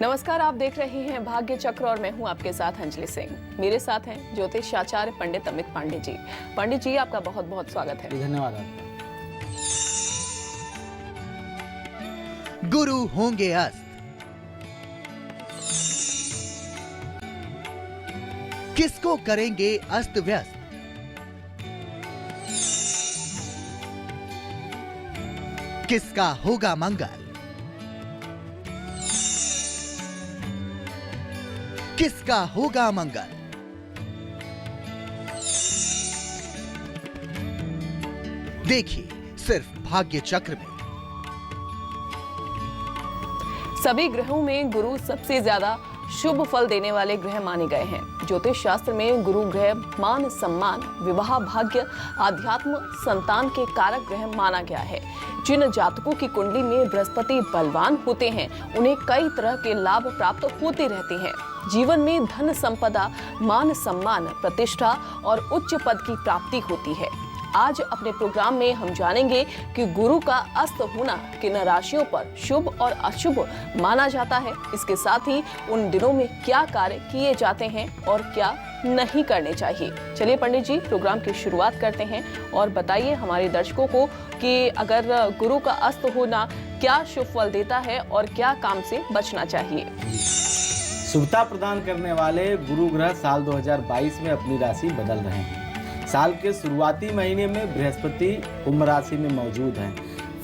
नमस्कार, आप देख रहे हैं भाग्य चक्र और मैं हूं आपके साथ अंजलि सिंह। मेरे साथ हैं ज्योतिषाचार्य पंडित अमित पांडे जी। पंडित जी, आपका बहुत बहुत स्वागत है। धन्यवाद आपका। गुरु होंगे अस्त, किसको करेंगे अस्त व्यस्त, किसका होगा मंगल, किसका होगा मंगल। देखिए सिर्फ भाग्य चक्र में। सभी ग्रहों में गुरु सबसे ज्यादा शुभ फल देने वाले ग्रह माने गए हैं। ज्योतिष शास्त्र में गुरु ग्रह मान सम्मान, विवाह, भाग्य, आध्यात्म, संतान के कारक ग्रह माना गया है। जिन जातकों की कुंडली में बृहस्पति बलवान होते हैं उन्हें कई तरह के लाभ प्राप्त होते रहते हैं। जीवन में धन संपदा, मान सम्मान, प्रतिष्ठा और उच्च पद की प्राप्ति होती है। आज अपने प्रोग्राम में हम जानेंगे कि गुरु का अस्त होना किन राशियों पर शुभ और अशुभ माना जाता है। इसके साथ ही उन दिनों में क्या कार्य किए जाते हैं और क्या नहीं करने चाहिए। चलिए पंडित जी, प्रोग्राम की शुरुआत करते हैं और बताइए हमारे दर्शकों को कि अगर गुरु का अस्त होना क्या शुभ फल देता है और क्या काम से बचना चाहिए। शुभता प्रदान करने वाले गुरु ग्रह साल 2022 में अपनी राशि बदल रहे हैं। साल के शुरुआती महीने में बृहस्पति कुंभ राशि में मौजूद हैं।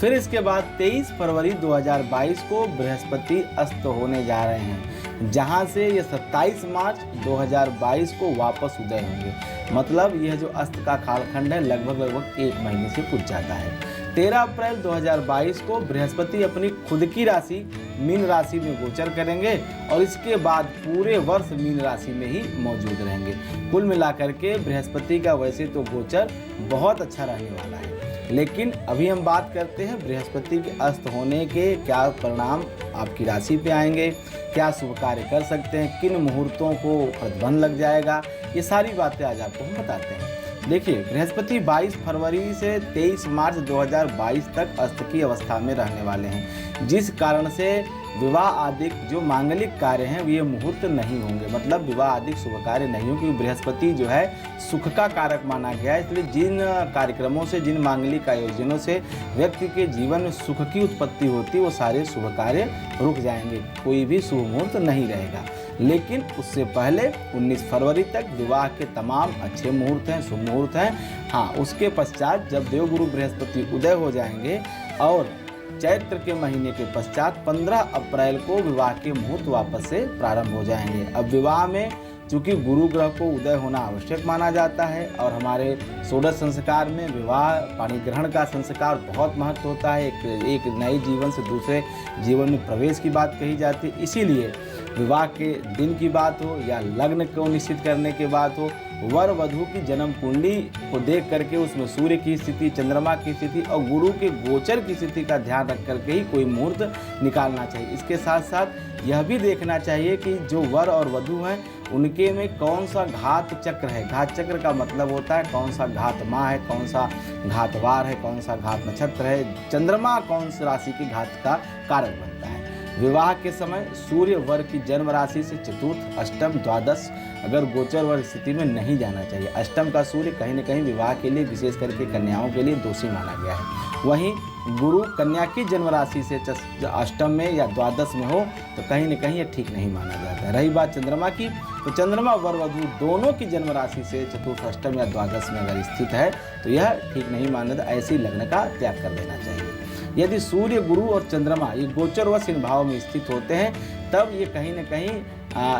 फिर इसके बाद 23 फरवरी 2022 को बृहस्पति अस्त होने जा रहे हैं, जहां से ये 27 मार्च 2022 को वापस उदय होंगे। मतलब यह जो अस्त का कालखंड है लगभग 1 महीने से कुछ जाता है। 13 अप्रैल 2022 को बृहस्पति अपनी खुद की राशि मीन राशि में गोचर करेंगे और इसके बाद पूरे वर्ष मीन राशि में ही मौजूद रहेंगे। कुल मिलाकर के बृहस्पति का वैसे तो गोचर बहुत अच्छा रहने वाला है, लेकिन अभी हम बात करते हैं बृहस्पति के अस्त होने के क्या परिणाम आपकी राशि पे आएंगे, क्या शुभ कार्य कर सकते हैं, किन मुहूर्तों को प्रतिबंध लग जाएगा, ये सारी बातें आज आपको हम बताते हैं। देखिए, बृहस्पति 22 फरवरी से 23 मार्च 2022 तक अस्त की अवस्था में रहने वाले हैं, जिस कारण से विवाह आदि जो मांगलिक कार्य हैं ये मुहूर्त नहीं होंगे। मतलब विवाह आदि शुभ कार्य नहीं होंगे, क्योंकि बृहस्पति जो है सुख का कारक माना गया है। इसलिए जिन कार्यक्रमों से, जिन मांगलिक आयोजनों से व्यक्ति के जीवन में सुख की उत्पत्ति होती है वो सारे शुभ कार्य रुक जाएंगे, कोई भी शुभ मुहूर्त नहीं रहेगा। लेकिन उससे पहले 19 फरवरी तक विवाह के तमाम अच्छे मुहूर्त हैं, शुभ मुहूर्त हैं। हाँ, उसके पश्चात जब देवगुरु बृहस्पति उदय हो जाएंगे और चैत्र के महीने के पश्चात 15 अप्रैल को विवाह के मुहूर्त वापस से प्रारंभ हो जाएंगे। अब विवाह में चूँकि गुरु ग्रह को उदय होना आवश्यक माना जाता है और हमारे षोडश संस्कार में विवाह पाणी ग्रहण का संस्कार बहुत महत्व होता है। एक नए जीवन से दूसरे जीवन में प्रवेश की बात कही जाती है। इसीलिए विवाह के दिन की बात हो या लग्न को निश्चित करने के बात हो, वर वधू की जन्म कुंडली को देख करके उसमें सूर्य की स्थिति, चंद्रमा की स्थिति और गुरु के गोचर की स्थिति का ध्यान रख करके ही कोई मुहूर्त निकालना चाहिए। इसके साथ साथ यह भी देखना चाहिए कि जो वर और वधू हैं उनके में कौन सा घात चक्र है। घात चक्र का मतलब होता है कौन सा घात माह है, कौन सा घातवार है, कौन सा घात नक्षत्र है, चंद्रमा कौन सी राशि की घात का कारक बनता है। विवाह के समय सूर्य वर की जन्म राशि से चतुर्थ, अष्टम, द्वादश अगर गोचर वर स्थिति में नहीं जाना चाहिए। अष्टम का सूर्य कहीं न कहीं विवाह के लिए, विशेष करके कन्याओं के लिए दोषी माना गया है। वहीं गुरु कन्या की जन्म राशि से अष्टम में या द्वादश में हो तो कहीं न कहीं ये ठीक नहीं माना जाता है। रही बात चंद्रमा की, तो चंद्रमा वर वधू दोनों की जन्म राशि से चतुर्थ, अष्टम या द्वादश में अगर स्थित है तो यह ठीक नहीं माना जाता। ऐसी लग्न का त्याग कर देना चाहिए। यदि सूर्य, गुरु और चंद्रमा ये गोचरवश इन भाव में स्थित होते हैं तब ये कहीं न कहीं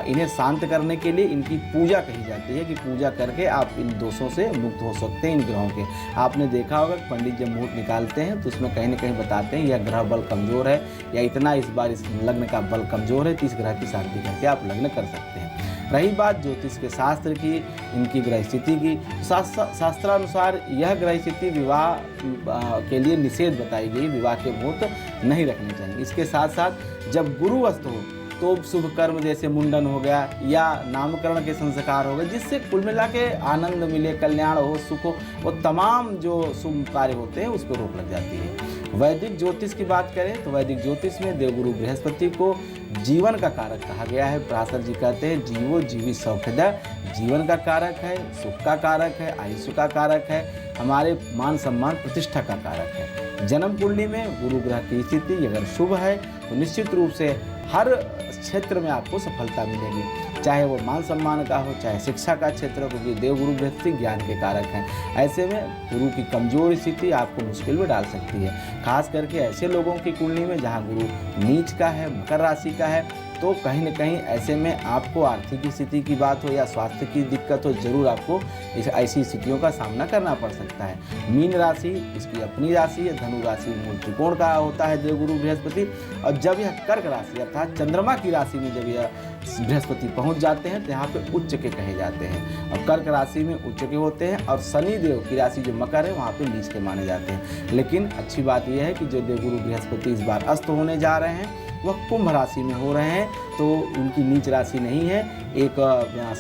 इन्हें शांत करने के लिए इनकी पूजा कही जाती है कि पूजा करके आप इन दोषों से मुक्त हो सकते हैं। इन ग्रहों के आपने देखा होगा पंडित जब मुहूर्त निकालते हैं तो उसमें कहीं न कहीं बताते हैं यह ग्रह बल कमज़ोर है या इतना इस बार इस लग्न का बल कमज़ोर है तो इस ग्रह की शांति करके आप लग्न कर सकते हैं। रही बात ज्योतिष के शास्त्र की, इनकी ग्रह स्थिति की, शास्त्रानुसार यह ग्रह स्थिति विवाह के लिए निषेध बताई गई, विवाह के मुहूर्त नहीं रखने चाहिए। इसके साथ साथ जब गुरु अस्त हो तो शुभ कर्म जैसे मुंडन हो गया या नामकरण के संस्कार हो गए, जिससे कुल मिला के आनंद मिले, कल्याण हो, सुख हो, वो तमाम जो शुभ कार्य होते हैं उस पर रोक लग जाती है। वैदिक ज्योतिष की बात करें तो वैदिक ज्योतिष में देवगुरु बृहस्पति को जीवन का कारक कहा गया है। पराशर जी कहते हैं जीवो जीवी सौखदा, जीवन का कारक है, सुख का कारक है, आयुष्य का कारक है, हमारे मान सम्मान प्रतिष्ठा का कारक है। जन्म कुंडली में गुरु ग्रह की स्थिति अगर शुभ है तो निश्चित रूप से हर क्षेत्र में आपको सफलता मिलेगी, चाहे वो मान सम्मान का हो, चाहे शिक्षा का क्षेत्र हो, क्योंकि देवगुरु बृहस्पति ज्ञान के कारक हैं। ऐसे में गुरु की कमजोर स्थिति आपको मुश्किल में डाल सकती है। खास करके ऐसे लोगों की कुंडली में जहाँ गुरु नीच का है, मकर राशि का है, तो कहीं न कहीं ऐसे में आपको आर्थिक स्थिति की बात हो या स्वास्थ्य की दिक्कत हो, जरूर आपको ऐसी स्थितियों का सामना करना पड़ सकता है। मीन राशि इसकी अपनी राशि है, धनु राशि मूल त्रिकोण का होता है देवगुरु बृहस्पति, और जब यह कर्क राशि अर्थात चंद्रमा की राशि में जब यह बृहस्पति पहुंच जाते हैं तो यहाँ पे उच्च के कहे जाते हैं, और कर्क राशि में उच्च के होते हैं, और शनि देव की राशि जो मकर है वहाँ पे नीच के माने जाते हैं। लेकिन अच्छी बात यह है कि जो देवगुरु बृहस्पति इस बार अस्त होने जा रहे हैं वह कुंभ राशि में हो रहे हैं, तो उनकी नीच राशि नहीं है, एक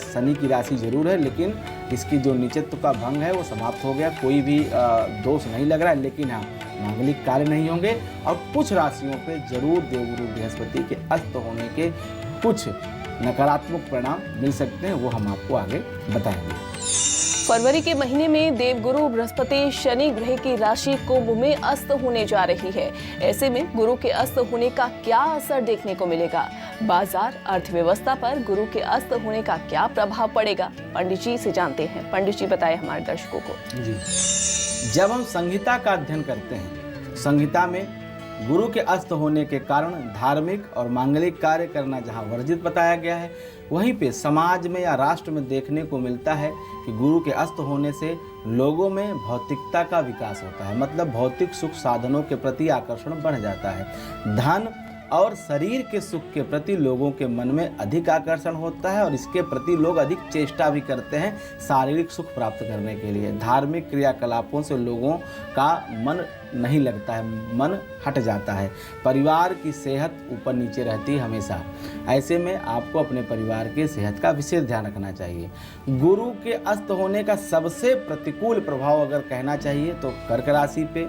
शनि की राशि जरूर है, लेकिन इसकी जो नीचत्व का भंग है वो समाप्त हो गया, कोई भी दोष नहीं लग रहा है। लेकिन हाँ, मांगलिक कार्य नहीं होंगे, और कुछ राशियों पे जरूर देवगुरु बृहस्पति के अस्त होने के कुछ नकारात्मक परिणाम मिल सकते हैं, वो हम आपको आगे बताएंगे। फरवरी के महीने में देवगुरु बृहस्पति शनि ग्रह की राशि कुंभ में अस्त होने जा रही है। ऐसे में गुरु के अस्त होने का क्या असर देखने को मिलेगा? बाजार, अर्थव्यवस्था पर गुरु के अस्त होने का क्या प्रभाव पड़ेगा? पंडित जी से जानते हैं। पंडित जी बताएं हमारे दर्शकों को। जी, जब हम संहिता का अध्ययन करते हैं, संहिता में गुरु के अस्त होने के कारण धार्मिक और मांगलिक कार्य करना जहाँ वर्जित बताया गया है, वहीं पे समाज में या राष्ट्र में देखने को मिलता है कि गुरु के अस्त होने से लोगों में भौतिकता का विकास होता है, मतलब भौतिक सुख साधनों के प्रति आकर्षण बढ़ जाता है। धन और शरीर के सुख के प्रति लोगों के मन में अधिक आकर्षण होता है, और इसके प्रति लोग अधिक चेष्टा भी करते हैं शारीरिक सुख प्राप्त करने के लिए। धार्मिक क्रियाकलापों से लोगों का मन नहीं लगता है, मन हट जाता है। परिवार की सेहत ऊपर नीचे रहती है हमेशा। ऐसे में आपको अपने परिवार की सेहत का विशेष ध्यान रखना चाहिए। गुरु के अस्त होने का सबसे प्रतिकूल प्रभाव अगर कहना चाहिए तो कर्क राशि पे,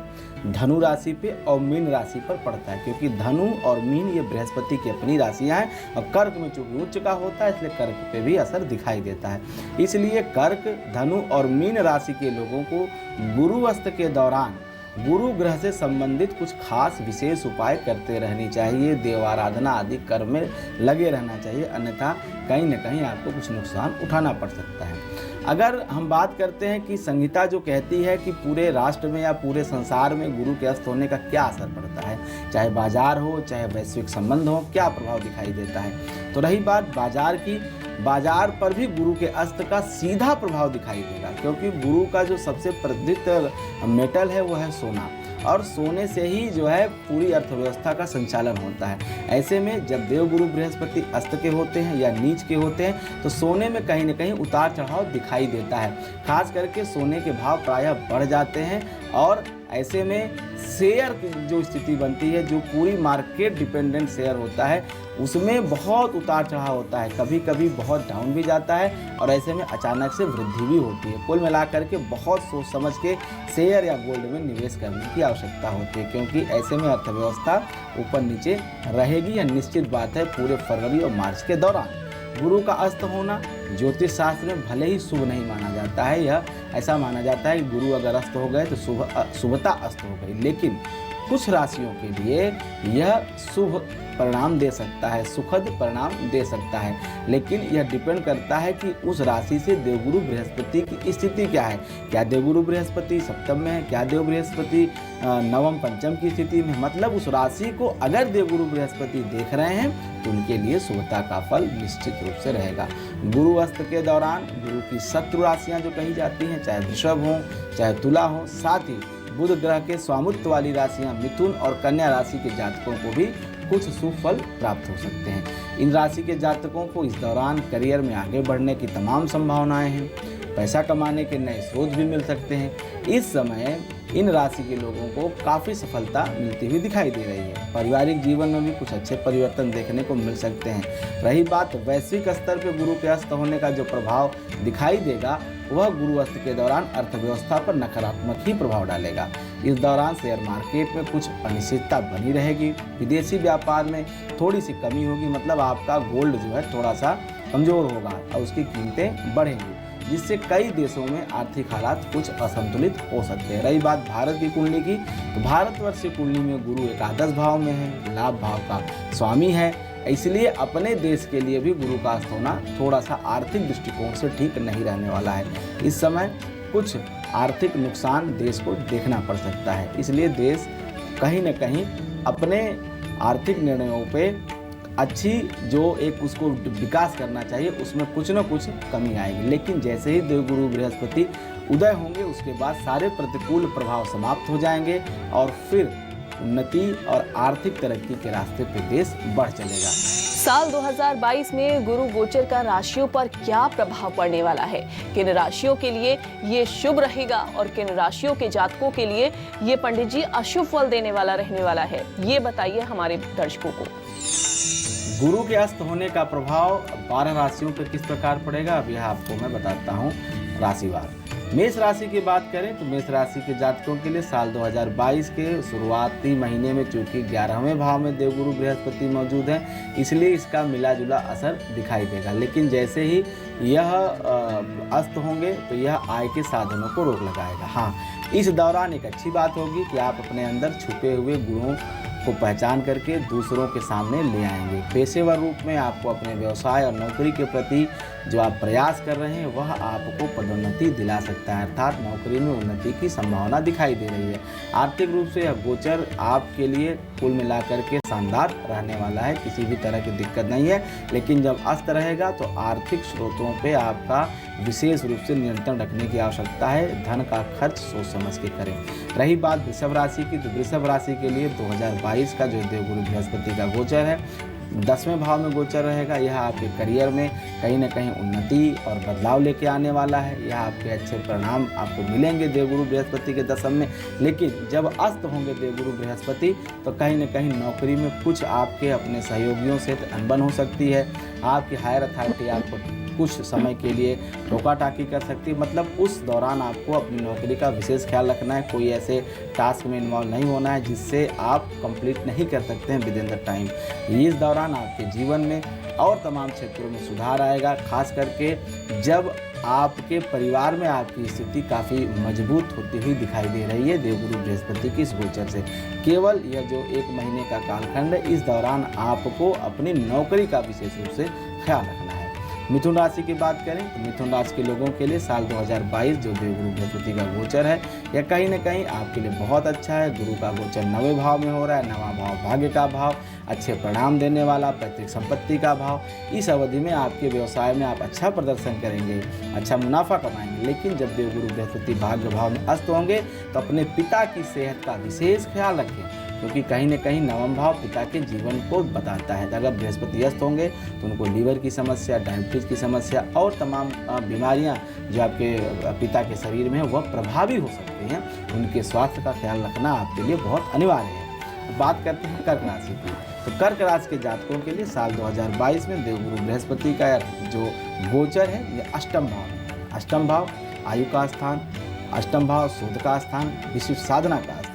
धनु राशि पे और मीन राशि पर पड़ता है, क्योंकि धनु और मीन ये बृहस्पति की अपनी राशियां हैं, और कर्क में चूंकि उच्च का होता है इसलिए कर्क पे भी असर दिखाई देता है। इसलिए कर्क, धनु और मीन राशि के लोगों को गुरु अस्त के दौरान गुरु ग्रह से संबंधित कुछ खास विशेष उपाय करते रहनी चाहिए, देव आराधना आदि कर्म में लगे रहना चाहिए, अन्यथा कहीं न कहीं आपको कुछ नुकसान उठाना पड़ सकता है। अगर हम बात करते हैं कि संहिता जो कहती है कि पूरे राष्ट्र में या पूरे संसार में गुरु के अस्त होने का क्या असर पड़ता है, चाहे बाजार हो चाहे वैश्विक संबंध हो, क्या प्रभाव दिखाई देता है, तो रही बात बाजार की, बाजार पर भी गुरु के अस्त का सीधा प्रभाव दिखाई देगा, क्योंकि गुरु का जो सबसे प्रसिद्ध मेटल है वो है सोना, और सोने से ही जो है पूरी अर्थव्यवस्था का संचालन होता है। ऐसे में जब देवगुरु बृहस्पति अस्त के होते हैं या नीच के होते हैं तो सोने में कहीं न कहीं उतार चढ़ाव दिखाई देता है। खास करके सोने के भाव प्रायः बढ़ जाते हैं, और ऐसे में शेयर की जो स्थिति बनती है, जो पूरी मार्केट डिपेंडेंट शेयर होता है, उसमें बहुत उतार चढ़ाव होता है, कभी कभी बहुत डाउन भी जाता है, और ऐसे में अचानक से वृद्धि भी होती है। कुल मिलाकर के बहुत सोच समझ के शेयर या गोल्ड में निवेश करने की आवश्यकता होती है, क्योंकि ऐसे में अर्थव्यवस्था ऊपर नीचे रहेगी, यह निश्चित बात है। पूरे फरवरी और मार्च के दौरान गुरु का अस्त होना ज्योतिष शास्त्र में भले ही शुभ नहीं माना जाता है, यह ऐसा माना जाता है कि गुरु अगर अस्त हो गए तो शुभता अस्त हो गई, लेकिन कुछ राशियों के लिए यह शुभ परिणाम दे सकता है, सुखद परिणाम दे सकता है, लेकिन यह डिपेंड करता है कि उस राशि से देवगुरु बृहस्पति की स्थिति क्या है। क्या देवगुरु बृहस्पति सप्तम में है, क्या देव बृहस्पति नवम पंचम की स्थिति में, मतलब उस राशि को अगर देवगुरु बृहस्पति देख रहे हैं तो उनके लिए शुभता का फल निश्चित रूप से रहेगा। गुरु अस्त के दौरान गुरु की शत्रु राशियाँ जो कही जाती हैं, चाहे वृषभ हो चाहे तुला हो, साथ ही बुध ग्रह के स्वामित्व वाली राशियां मिथुन और कन्या राशि के जातकों को भी कुछ शुभ फल प्राप्त हो सकते हैं। इन राशि के जातकों को इस दौरान करियर में आगे बढ़ने की तमाम संभावनाएं हैं। पैसा कमाने के नए स्रोत भी मिल सकते हैं। इस समय इन राशि के लोगों को काफ़ी सफलता मिलती हुई दिखाई दे रही है। पारिवारिक जीवन में भी कुछ अच्छे परिवर्तन देखने को मिल सकते हैं। रही बात वैश्विक स्तर पर गुरु के अस्त होने का जो प्रभाव दिखाई देगा, वह गुरु अस्त के दौरान अर्थव्यवस्था पर नकारात्मक ही प्रभाव डालेगा। इस दौरान शेयर मार्केट में कुछ अनिश्चितता बनी रहेगी। विदेशी व्यापार में थोड़ी सी कमी होगी, मतलब आपका गोल्ड जो है थोड़ा सा कमज़ोर होगा और उसकी कीमतें बढ़ेंगी, जिससे कई देशों में आर्थिक हालात कुछ असंतुलित हो सकते हैं। रही बात भारत की कुंडली की, तो भारतवर्ष की कुंडली में गुरु एकादश भाव में है, लाभ भाव का स्वामी है, इसलिए अपने देश के लिए भी गुरु का अस्त होना थोड़ा सा आर्थिक दृष्टिकोण से ठीक नहीं रहने वाला है। इस समय कुछ आर्थिक नुकसान देश को देखना पड़ सकता है, इसलिए देश कहीं न कहीं अपने आर्थिक निर्णयों पे अच्छी जो एक उसको विकास करना चाहिए उसमें कुछ न कुछ कमी आएगी। लेकिन जैसे ही देवगुरु बृहस्पति उदय होंगे, उसके बाद सारे प्रतिकूल प्रभाव समाप्त हो जाएंगे और फिर उन्नति और आर्थिक तरक्की के रास्ते पे देश बढ़ चलेगा। साल 2022 में गुरु गोचर का राशियों पर क्या प्रभाव पड़ने वाला है, किन राशियों के लिए ये शुभ रहेगा और किन राशियों के जातकों के लिए ये पंडित जी अशुभ फल देने वाला रहने वाला है, ये बताइए हमारे दर्शकों को। गुरु के अस्त होने का प्रभाव 12 राशियों पर किस प्रकार पड़ेगा, अब यह आपको मैं बताता हूँ राशिवार। मेष राशि की बात करें तो मेष राशि के जातकों के लिए साल 2022 के शुरुआती महीने में चूंकि 11वें भाव में देवगुरु बृहस्पति मौजूद हैं, इसलिए इसका मिला जुला असर दिखाई देगा। लेकिन जैसे ही यह अस्त होंगे तो यह आय के साधनों को रोक लगाएगा। हाँ, इस दौरान एक अच्छी बात होगी कि आप अपने अंदर छुपे हुए गुणों को पहचान करके दूसरों के सामने ले आएंगे। पेशेवर रूप में आपको अपने व्यवसाय और नौकरी के प्रति जो आप प्रयास कर रहे हैं वह आपको पदोन्नति दिला सकता है, अर्थात नौकरी में उन्नति की संभावना दिखाई दे रही है। आर्थिक रूप से यह गोचर आपके लिए कुल मिलाकर के शानदार रहने वाला है, किसी भी तरह की दिक्कत नहीं है। लेकिन जब अस्त रहेगा तो आर्थिक स्रोतों पे आपका विशेष रूप से नियंत्रण रखने की आवश्यकता है। धन का खर्च सोच समझ के करें। रही बात वृषभ राशि की, तो वृषभ राशि के लिए 2022 का जो देवगुरु बृहस्पति का गोचर है 10वें भाव में गोचर रहेगा। यह आपके करियर में कहीं न कहीं उन्नति और बदलाव लेके आने वाला है। यह आपके अच्छे परिणाम आपको मिलेंगे देवगुरु बृहस्पति के दशम में। लेकिन जब अस्त होंगे देवगुरु बृहस्पति तो कहीं न कहीं नौकरी में कुछ आपके अपने सहयोगियों से अनबन हो सकती है। आपकी हायर अथॉरिटी आपको कुछ समय के लिए टोका टाकी कर सकती है, मतलब उस दौरान आपको अपनी नौकरी का विशेष ख्याल रखना है। कोई ऐसे टास्क में इन्वॉल्व नहीं होना है जिससे आप कंप्लीट नहीं कर सकते हैं विद इन द टाइम। इस दौरान आपके जीवन में और तमाम क्षेत्रों में सुधार आएगा, खास करके जब आपके परिवार में आपकी स्थिति काफ़ी मजबूत होती हुई दिखाई दे रही है देवगुरु बृहस्पति की इस गोचर से। केवल यह जो 1 महीने का कालखंड है, इस दौरान आपको अपनी नौकरी का विशेष रूप से ख्याल रखना है। मिथुन राशि की बात करें तो मिथुन राशि के लोगों के लिए साल 2022 जो देवगुरु बृहस्पति का गोचर है यह कहीं न कहीं आपके लिए बहुत अच्छा है। गुरु का गोचर 9वें भाव में हो रहा है। 9वां भाव भाग्य का भाव, अच्छे परिणाम देने वाला, पैतृक संपत्ति का भाव। इस अवधि में आपके व्यवसाय में आप अच्छा प्रदर्शन करेंगे, अच्छा मुनाफा कमाएंगे। लेकिन जब देवगुरु बृहस्पति भाग्य भाव में अस्त होंगे तो अपने पिता की सेहत का विशेष ख्याल रखें, क्योंकि कहीं न कहीं 9वां भाव पिता के जीवन को बताता है। अगर बृहस्पति अस्त होंगे तो उनको लीवर की समस्या, डायबिटीज की समस्या और तमाम बीमारियां जो आपके पिता के शरीर में है वह प्रभावी हो सकती हैं। उनके स्वास्थ्य का ख्याल रखना आपके लिए बहुत अनिवार्य है। बात करते हैं कर्क राशि की, तो कर्क राशि के जातकों के लिए साल 2022 में देवगुरु बृहस्पति का जो गोचर है यह अष्टम भाव है। अष्टम भाव आयु का स्थान, अष्टम भाव शोध का स्थान, विशिष्ट साधना का स्थान।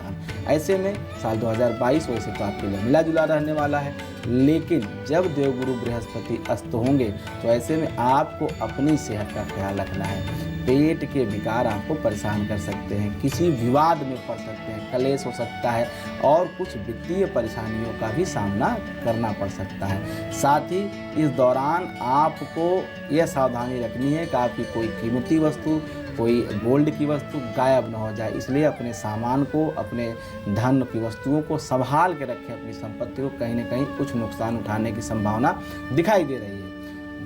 ऐसे में साल 2022 वैसे तो आपके लिए मिला जुला रहने वाला है, लेकिन जब देवगुरु बृहस्पति अस्त होंगे तो ऐसे में आपको अपनी सेहत का ख्याल रखना है। पेट के विकार आपको परेशान कर सकते हैं, किसी विवाद में पड़ सकते हैं, कलेश हो सकता है और कुछ वित्तीय परेशानियों का भी सामना करना पड़ सकता है। साथ ही इस दौरान आपको यह सावधानी रखनी है कि आपकी कोई कीमती वस्तु, कोई गोल्ड की वस्तु गायब न हो जाए, इसलिए अपने सामान को, अपने धन की वस्तुओं को संभाल के रखें। अपनी संपत्ति को कहीं न कहीं कुछ नुकसान उठाने की संभावना दिखाई दे रही है।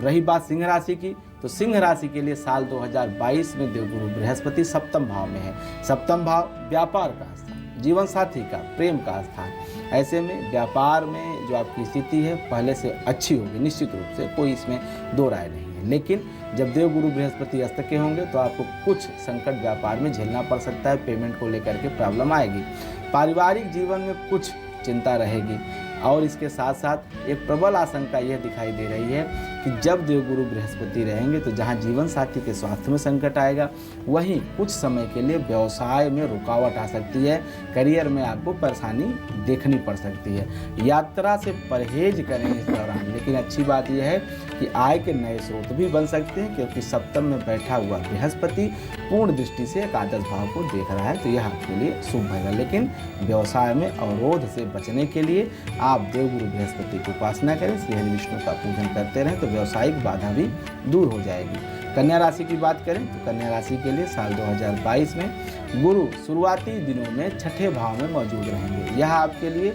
रही बात सिंह राशि की, तो सिंह राशि के लिए साल 2022 में देवगुरु बृहस्पति 7वें भाव में है। 7वां भाव व्यापार का स्थान, जीवन साथी का, प्रेम का स्थान। ऐसे में व्यापार में जो आपकी स्थिति है पहले से अच्छी होगी, निश्चित रूप से, कोई इसमें दो राय नहीं है। लेकिन जब देवगुरु बृहस्पति अस्त के होंगे तो आपको कुछ संकट व्यापार में झेलना पड़ सकता है, पेमेंट को लेकर के प्रॉब्लम आएगी। पारिवारिक जीवन में कुछ चिंता रहेगी और इसके साथ साथ एक प्रबल आशंका यह दिखाई दे रही है कि जब देवगुरु बृहस्पति रहेंगे तो जहां जीवन साथी के स्वास्थ्य में संकट आएगा, वहीं कुछ समय के लिए व्यवसाय में रुकावट आ सकती है, करियर में आपको परेशानी देखनी पड़ सकती है। यात्रा से परहेज करें इस दौरान, लेकिन अच्छी बात यह है कि आय के नए स्रोत भी बन सकते हैं, क्योंकि सप्तम में बैठा हुआ बृहस्पति पूर्ण दृष्टि से एकादश भाव को देख रहा है, तो यह आपके लिए शुभ रहेगा। लेकिन व्यवसाय में अवरोध से बचने के लिए आप देवगुरु बृहस्पति की उपासना करें, श्री हरि विष्णु का पूजन करते रहें, तो व्यावसायिक बाधा भी दूर हो जाएगी। कन्या राशि की बात करें तो कन्या राशि के लिए साल 2022 में गुरु शुरुआती दिनों में छठे भाव में मौजूद रहेंगे। यह आपके लिए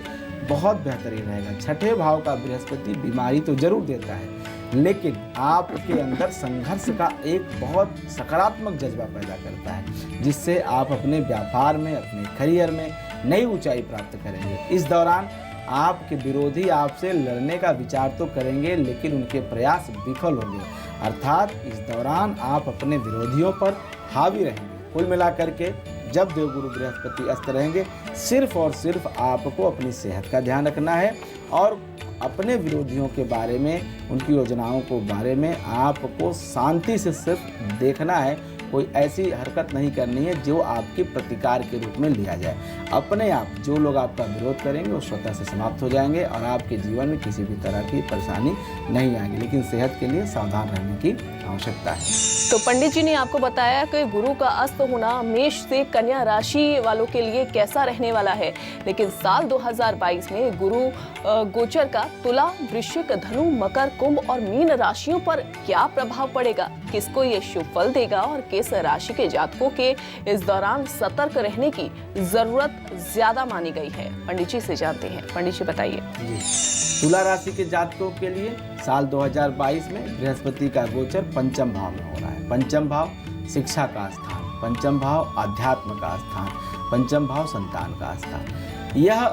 बहुत बेहतरीन रहेगा। छठे भाव का बृहस्पति बीमारी तो जरूर देता है, लेकिन आपके अंदर संघर्ष का एक बहुत सकारात्मक जज्बा पैदा करता है, जिससे आप अपने व्यापार में, अपने करियर में नई ऊंचाई प्राप्त करेंगे। इस दौरान आपके विरोधी आपसे लड़ने का विचार तो करेंगे, लेकिन उनके प्रयास विफल होंगे, अर्थात इस दौरान आप अपने विरोधियों पर हावी रहेंगे। कुल मिलाकर के जब देवगुरु बृहस्पति अस्त रहेंगे, सिर्फ और सिर्फ आपको अपनी सेहत का ध्यान रखना है और अपने विरोधियों के बारे में, उनकी योजनाओं को बारे में आपको शांति से सिर्फ देखना है। कोई ऐसी हरकत नहीं करनी है जो आपके प्रतिकार के रूप में लिया जाए। अपने आप जो लोग आपका विरोध करेंगे वो स्वतः से समाप्त हो जाएंगे और आपके जीवन में किसी भी तरह की परेशानी नहीं आएगी। लेकिन सेहत के लिए सावधान रहने की आवश्यकता है। तो पंडित जी ने आपको बताया कि गुरु का अस्त होना मेष से कन्या राशि वालों के लिए कैसा रहने वाला है, लेकिन साल 2022 में गुरु गोचर का तुला, वृश्चिक, धनु, मकर, कुंभ और मीन राशियों पर क्या प्रभाव पड़ेगा, किसको ये शुभ फल देगा और किस राशि के जातकों के इस दौरान सतर्क रहने की जरूरत ज्यादा मानी गई है, पंडित जी से जानते हैं। पंडित जी बताइए। तुला राशि के जातकों के लिए साल 2022 में बृहस्पति का गोचर पंचम भाव में हो रहा है। पंचम भाव शिक्षा का स्थान, पंचम भाव आध्यात्म का स्थान, पंचम भाव संतान का स्थान। यह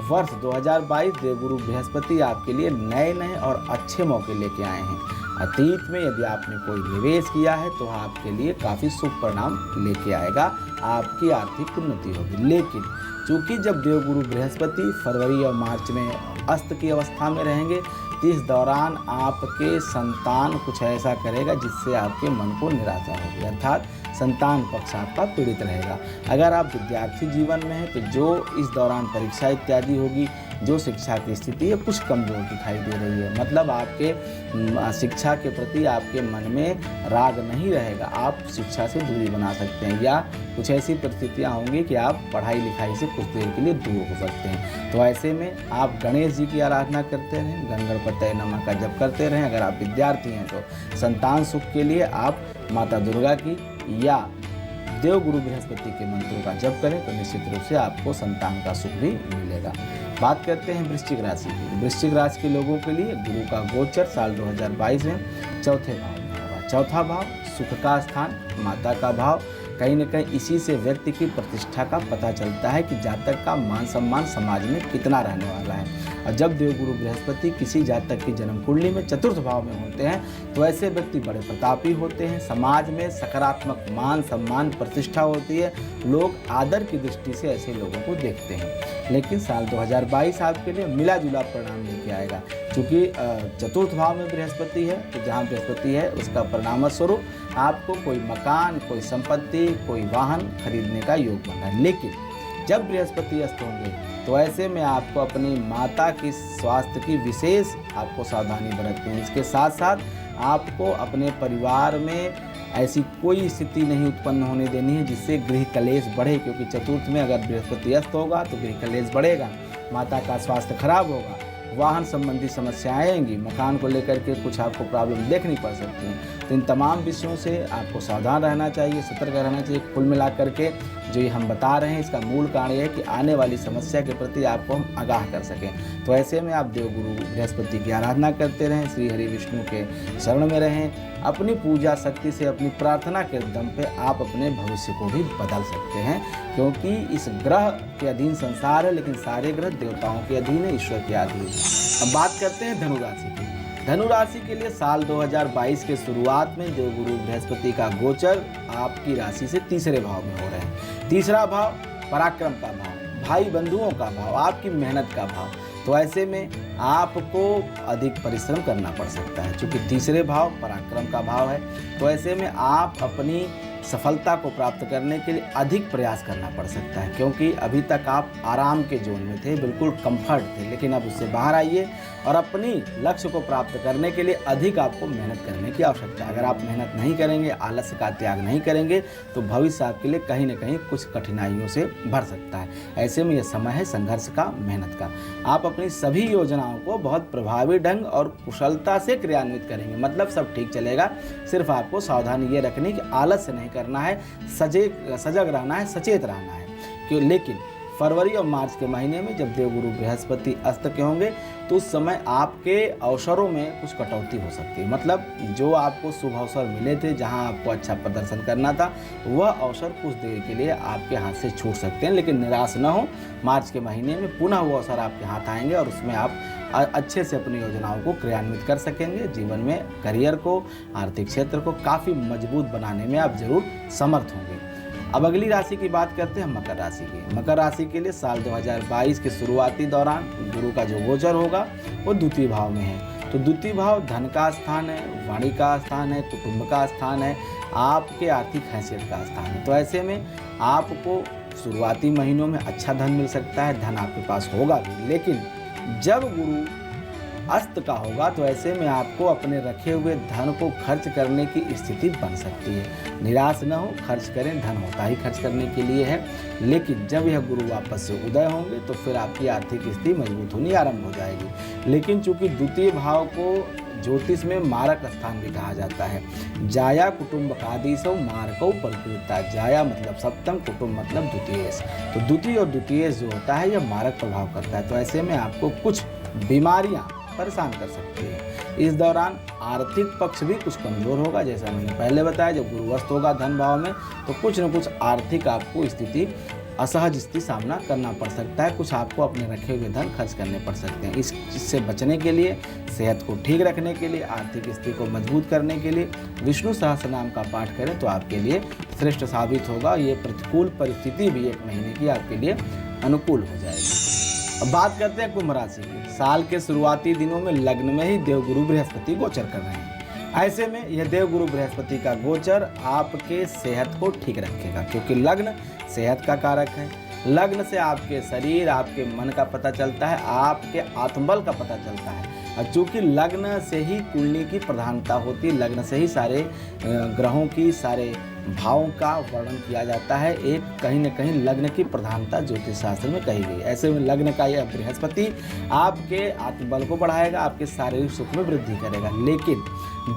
वर्ष 2022 देवगुरु बृहस्पति आपके लिए नए नए और अच्छे मौके लेके आए हैं। अतीत में यदि आपने कोई निवेश किया है तो आपके लिए काफ़ी शुभ परिणाम लेके आएगा, आपकी आर्थिक उन्नति होगी। लेकिन चूंकि जब देवगुरु बृहस्पति फरवरी और मार्च में अस्त की अवस्था में रहेंगे, तो इस दौरान आपके संतान कुछ ऐसा करेगा जिससे आपके मन को निराशा होगी, अर्थात संतान पक्ष आपका पीड़ित रहेगा। अगर आप विद्यार्थी जीवन में हैं तो जो इस दौरान परीक्षा इत्यादि होगी, जो शिक्षा की स्थिति है कुछ कमजोर दिखाई दे रही है, मतलब आपके शिक्षा के प्रति आपके मन में राग नहीं रहेगा, आप शिक्षा से दूरी बना सकते हैं, या कुछ ऐसी परिस्थितियां होंगी कि आप पढ़ाई लिखाई से कुछ देर के लिए दूर हो सकते हैं। तो ऐसे में आप गणेश जी की आराधना करते रहें, गंगणपतये नमः का जप करते रहें। अगर आप विद्यार्थी हैं तो संतान सुख के लिए आप माता दुर्गा की या देवगुरु बृहस्पति के मंत्रों का जप करें तो निश्चित रूप से आपको संतान का सुख भी मिलेगा। बात करते हैं वृश्चिक राशि की। वृश्चिक राशि के लोगों के लिए गुरु का गोचर साल 2022 में चौथे भाव में होगा। चौथा भाव सुख का स्थान, माता का भाव। कहीं न कहीं इसी से व्यक्ति की प्रतिष्ठा का पता चलता है कि जातक का मान सम्मान समाज में कितना रहने वाला है। और जब देवगुरु बृहस्पति किसी जातक की जन्म कुंडली में चतुर्थ भाव में होते हैं तो ऐसे व्यक्ति बड़े प्रतापी होते हैं, समाज में सकारात्मक मान सम्मान प्रतिष्ठा होती है, लोग आदर की दृष्टि से ऐसे लोगों को देखते हैं। लेकिन साल 2022 आपके लिए मिला जुला परिणाम लेके आएगा, क्योंकि चतुर्थ भाव में बृहस्पति है, तो जहाँ बृहस्पति है उसका परिणाम स्वरूप आपको कोई मकान, कोई संपत्ति, कोई वाहन खरीदने का योग बन रहा है। लेकिन जब बृहस्पति अस्त होंगे तो ऐसे में आपको अपनी माता की स्वास्थ्य की विशेष आपको सावधानी बरतनी है। इसके साथ साथ आपको अपने परिवार में ऐसी कोई स्थिति नहीं उत्पन्न होने देनी है जिससे गृह कलेश बढ़े, क्योंकि चतुर्थ में अगर बृहस्पति अस्त होगा तो गृह कलेश बढ़ेगा, माता का स्वास्थ्य खराब होगा। वाहन संबंधी समस्याएं आएंगी, मकान को लेकर के कुछ आपको प्रॉब्लम देखनी पड़ सकती है। तो इन तमाम विषयों से आपको सावधान रहना चाहिए, सतर्क रहना चाहिए। कुल मिला करके जो ये हम बता रहे हैं, इसका मूल कारण ये है कि आने वाली समस्या के प्रति आपको हम आगाह कर सकें। तो ऐसे में आप देवगुरु बृहस्पति की आराधना करते रहें, श्री हरि विष्णु के शरण में रहें। अपनी पूजा शक्ति से, अपनी प्रार्थना के दम पे आप अपने भविष्य को भी बदल सकते हैं, क्योंकि इस ग्रह के अधीन संसार है, लेकिन सारे ग्रह देवताओं के अधीन है, ईश्वर के अधीन है। अब बात करते हैं धनु राशि की। धनु राशि के लिए साल 2022 के शुरुआत में देवगुरु बृहस्पति का गोचर आपकी राशि से तीसरे भाव में हो रहे हैं। तीसरा भाव पराक्रम का भाव, भाई बंधुओं का भाव, आपकी मेहनत का भाव। तो ऐसे में आपको अधिक परिश्रम करना पड़ सकता है, क्योंकि तीसरे भाव पराक्रम का भाव है। तो ऐसे में आप अपनी सफलता को प्राप्त करने के लिए अधिक प्रयास करना पड़ सकता है, क्योंकि अभी तक आप आराम के जोन में थे, बिल्कुल कंफर्ट थे, लेकिन अब उससे बाहर आइए और अपनी लक्ष्य को प्राप्त करने के लिए अधिक आपको मेहनत करने की आवश्यकता है। अगर आप मेहनत नहीं करेंगे, आलस्य का त्याग नहीं करेंगे, तो भविष्य आपके लिए कहीं न कहीं कुछ कठिनाइयों से भर सकता है। ऐसे में यह समय है संघर्ष का, मेहनत का। आप अपनी सभी योजनाओं को बहुत प्रभावी ढंग और कुशलता से क्रियान्वित करेंगे, मतलब सब ठीक चलेगा। सिर्फ आपको सावधानी ये रखनी कि आलस्य नहीं करना है, सजग रहना है, सचेत रहना है। क्यों? लेकिन फरवरी और मार्च के महीने में जब देवगुरु बृहस्पति अस्त के होंगे, तो उस समय आपके अवसरों में कुछ कटौती हो सकती है। मतलब जो आपको शुभ अवसर मिले थे, जहां आपको अच्छा प्रदर्शन करना था, वह अवसर कुछ देर के लिए आपके हाथ से छूट सकते हैं। लेकिन निराश न हो, मार्च के महीने में पुनः वो अवसर आपके हाथ आएंगे और उसमें आप अच्छे से अपनी योजनाओं को क्रियान्वित कर सकेंगे। जीवन में करियर को, आर्थिक क्षेत्र को काफ़ी मजबूत बनाने में आप जरूर समर्थ होंगे। अब अगली राशि की बात करते हैं मकर राशि की। मकर राशि के लिए साल 2022 के शुरुआती दौरान गुरु का जो गोचर होगा वो द्वितीय भाव में है। तो द्वितीय भाव धन का स्थान है, वाणी का स्थान है, कुटुंब का स्थान है, आपके आर्थिक हैसियत का स्थान है। तो ऐसे में आपको शुरुआती महीनों में अच्छा धन मिल सकता है, धन आपके पास होगा भी। लेकिन जब गुरु अस्त का होगा, तो ऐसे में आपको अपने रखे हुए धन को खर्च करने की स्थिति बन सकती है। निराश न हो, खर्च करें, धन होता ही खर्च करने के लिए है। लेकिन जब यह गुरु वापस से उदय होंगे, तो फिर आपकी आर्थिक स्थिति मजबूत होनी आरंभ हो जाएगी। लेकिन चूंकि द्वितीय भाव को ज्योतिष में मारक स्थान भी कहा जाता है। जाया कुटुंब कादीसो मारको प्रकृता। जाया मतलब सप्तम, कुटुंब मतलब द्वितीयेश। तो द्वितीय और द्वितीयेश जो होता है, यह मारक प्रभाव करता है। तो ऐसे में आपको कुछ बीमारियां परेशान कर सकती है। इस दौरान आर्थिक पक्ष भी कुछ कमजोर होगा, जैसा मैंने पहले बताया। जब गुरुअस्त होगा धन भाव में, तो कुछ न कुछ आर्थिक आपको स्थिति, असहज स्थिति सामना करना पड़ सकता है। कुछ आपको अपने रखे हुए धन खर्च करने पड़ सकते हैं। इससे बचने के लिए, सेहत को ठीक रखने के लिए, आर्थिक स्थिति को मजबूत करने के लिए विष्णु सहस्त्रनाम का पाठ करें, तो आपके लिए श्रेष्ठ साबित होगा। ये प्रतिकूल परिस्थिति भी 1 महीने की आपके लिए अनुकूल हो जाएगी। अब बात करते हैं कुंभ राशि की। साल के शुरुआती दिनों में लग्न में ही देवगुरु बृहस्पति गोचर कर रहे हैं। ऐसे में यह देवगुरु बृहस्पति का गोचर आपके सेहत को ठीक रखेगा, क्योंकि लग्न सेहत का कारक है। लग्न से आपके शरीर, आपके मन का पता चलता है, आपके आत्मबल का पता चलता है। और चूंकि लग्न से ही कुंडली की प्रधानता होती है, लग्न से ही सारे ग्रहों की, सारे भावों का वर्णन किया जाता है। एक कहीं न कहीं लग्न की प्रधानता ज्योतिष शास्त्र में कही गई। ऐसे में लग्न का यह बृहस्पति आपके आत्मबल को बढ़ाएगा, आपके शारीरिक सुख में वृद्धि करेगा। लेकिन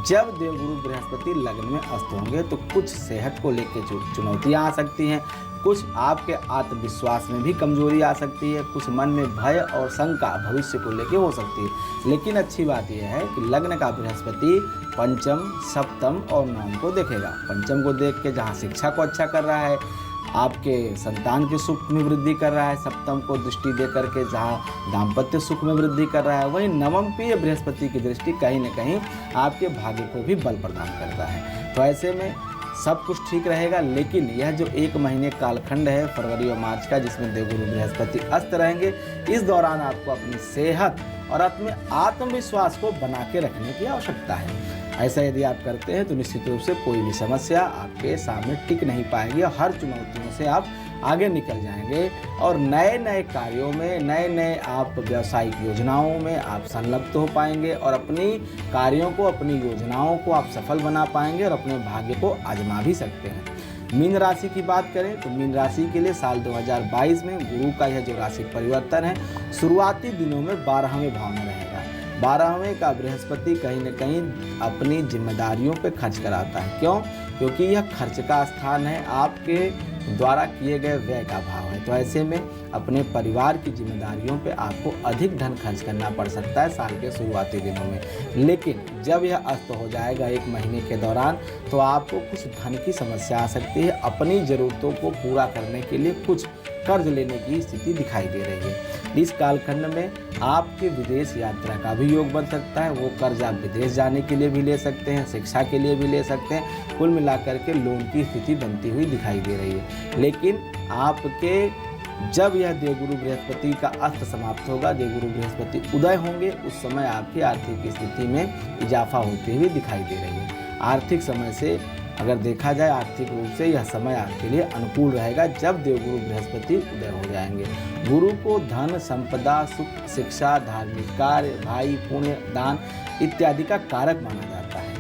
जब देवगुरु बृहस्पति लग्न में अस्त होंगे, तो कुछ सेहत को लेकर चुनौतियां आ सकती हैं, कुछ आपके आत्मविश्वास में भी कमजोरी आ सकती है, कुछ मन में भय और शंका भविष्य को लेकर हो सकती है। लेकिन अच्छी बात यह है कि लग्न का बृहस्पति पंचम, सप्तम और नवम को देखेगा। पंचम को देख के जहाँ शिक्षा को अच्छा कर रहा है, आपके संतान के सुख में वृद्धि कर रहा है। सप्तम को दृष्टि दे करके जहाँ दाम्पत्य सुख में वृद्धि कर रहा है, वहीं नवम पे बृहस्पति की दृष्टि कहीं न कहीं आपके भाग्य को भी बल प्रदान करता है। तो ऐसे में सब कुछ ठीक रहेगा। लेकिन यह जो 1 महीने कालखंड है फरवरी और मार्च का, जिसमें देवगुरु बृहस्पति अस्त रहेंगे, इस दौरान आपको अपनी सेहत और अपने आत्मविश्वास को बना के रखने की आवश्यकता है। ऐसा यदि आप करते हैं, तो निश्चित रूप से कोई भी समस्या आपके सामने टिक नहीं पाएगी और हर चुनौतियों से आप आगे निकल जाएंगे और नए नए कार्यों में, नए नए आप व्यावसायिक योजनाओं में आप संलग्न हो पाएंगे और अपनी कार्यों को, अपनी योजनाओं को आप सफल बना पाएंगे और अपने भाग्य को आजमा भी सकते हैं। मीन राशि की बात करें तो मीन राशि के लिए साल 2022 में गुरु का यह जो राशि परिवर्तन है शुरुआती दिनों में 12वें भाव में रहेगा। 12वें का बृहस्पति कहीं न कहीं अपनी जिम्मेदारियों पे खर्च कराता है। क्यों? क्योंकि यह खर्च का स्थान है, आपके द्वारा किए गए व्यय का भाव है। तो ऐसे में अपने परिवार की जिम्मेदारियों पे आपको अधिक धन खर्च करना पड़ सकता है साल के शुरुआती दिनों में। लेकिन जब यह अस्त हो जाएगा 1 महीने के दौरान तो आपको कुछ धन की समस्या आ सकती है। अपनी ज़रूरतों को पूरा करने के लिए कुछ कर्ज लेने की स्थिति दिखाई दे रही है। इस कालखंड में आपके विदेश यात्रा का भी योग बन सकता है। वो कर्ज आप विदेश जाने के लिए भी ले सकते हैं, शिक्षा के लिए भी ले सकते हैं। कुल मिलाकर के लोन की स्थिति बनती हुई दिखाई दे रही है। लेकिन आपके जब यह देवगुरु बृहस्पति का अस्त समाप्त होगा, देवगुरु बृहस्पति उदय होंगे, उस समय आपकी आर्थिक स्थिति में इजाफा होती हुई दिखाई दे रही है। आर्थिक समय से अगर देखा जाए, आर्थिक रूप से यह समय आपके लिए अनुकूल रहेगा जब देवगुरु बृहस्पति उदय हो जाएंगे। गुरु को धन, संपदा, सुख, शिक्षा, धार्मिक कार्य, भाई, पुण्य, दान इत्यादि का कारक माना जाता है।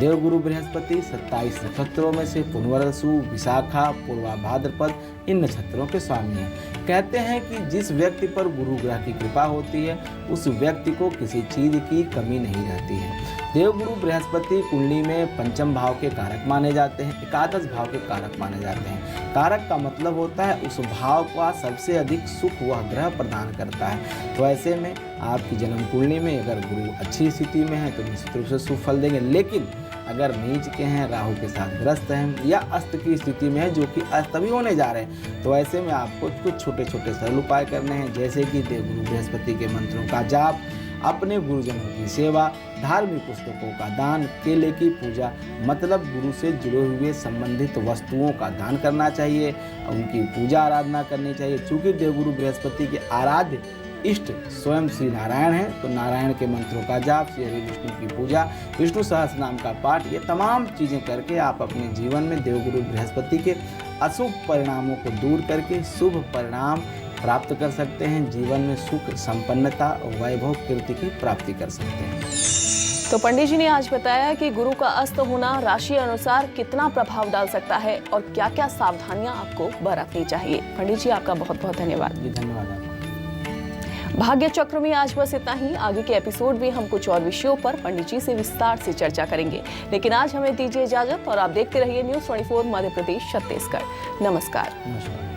देवगुरु बृहस्पति 27 नक्षत्रों में से पुनर्वसु, विशाखा, पूर्वा भाद्रपद इन नक्षत्रों के स्वामी हैं। कहते हैं कि जिस व्यक्ति पर गुरु ग्रह की कृपा होती है उस व्यक्ति को किसी चीज की कमी नहीं रहती है। देवगुरु बृहस्पति कुंडली में पंचम भाव के कारक माने जाते हैं, एकादश भाव के कारक माने जाते हैं। कारक का मतलब होता है उस भाव का सबसे अधिक सुख वह ग्रह प्रदान करता है। तो ऐसे में आपकी जन्म कुंडली में अगर गुरु अच्छी स्थिति में है तो निश्चित रूप से शुभ फल देंगे। लेकिन अगर नीच के हैं, राहु के साथ ग्रस्त हैं या अस्त की स्थिति में है, जो कि अस्त भी होने जा रहे हैं, तो ऐसे में आपको कुछ छोटे छोटे सरल उपाय करने हैं, जैसे कि देवगुरु बृहस्पति के मंत्रों का जाप, अपने गुरुजनों की सेवा, धार्मिक पुस्तकों का दान, केले की पूजा, मतलब गुरु से जुड़े हुए संबंधित वस्तुओं का दान करना चाहिए, उनकी पूजा आराधना करनी चाहिए। चूँकि देवगुरु बृहस्पति के आराध्य इष्ट स्वयं श्री नारायण हैं, तो नारायण के मंत्रों का जाप, श्री हरि विष्णु की पूजा, विष्णु सहस्त्र नाम का पाठ, ये तमाम चीज़ें करके आप अपने जीवन में देवगुरु बृहस्पति के अशुभ परिणामों को दूर करके शुभ परिणाम प्राप्त कर सकते हैं। जीवन में सुख, संपन्नता और वैभव, कीर्ति की प्राप्ति कर सकते हैं। तो पंडित जी ने आज बताया कि गुरु का अस्त होना राशि अनुसार कितना प्रभाव डाल सकता है और क्या क्या सावधानियां आपको बरतनी चाहिए। पंडित जी आपका बहुत बहुत धन्यवाद। जी धन्यवाद आपका। भाग्य चक्र में आज बस इतना ही। आगे के एपिसोड में हम कुछ और विषयों पर पंडित जी से विस्तार से चर्चा करेंगे। लेकिन आज हमें दीजिए इजाजत और आप देखते रहिए न्यूज़ 24 मध्य प्रदेश छत्तीसगढ़। नमस्कार। नमस्कार।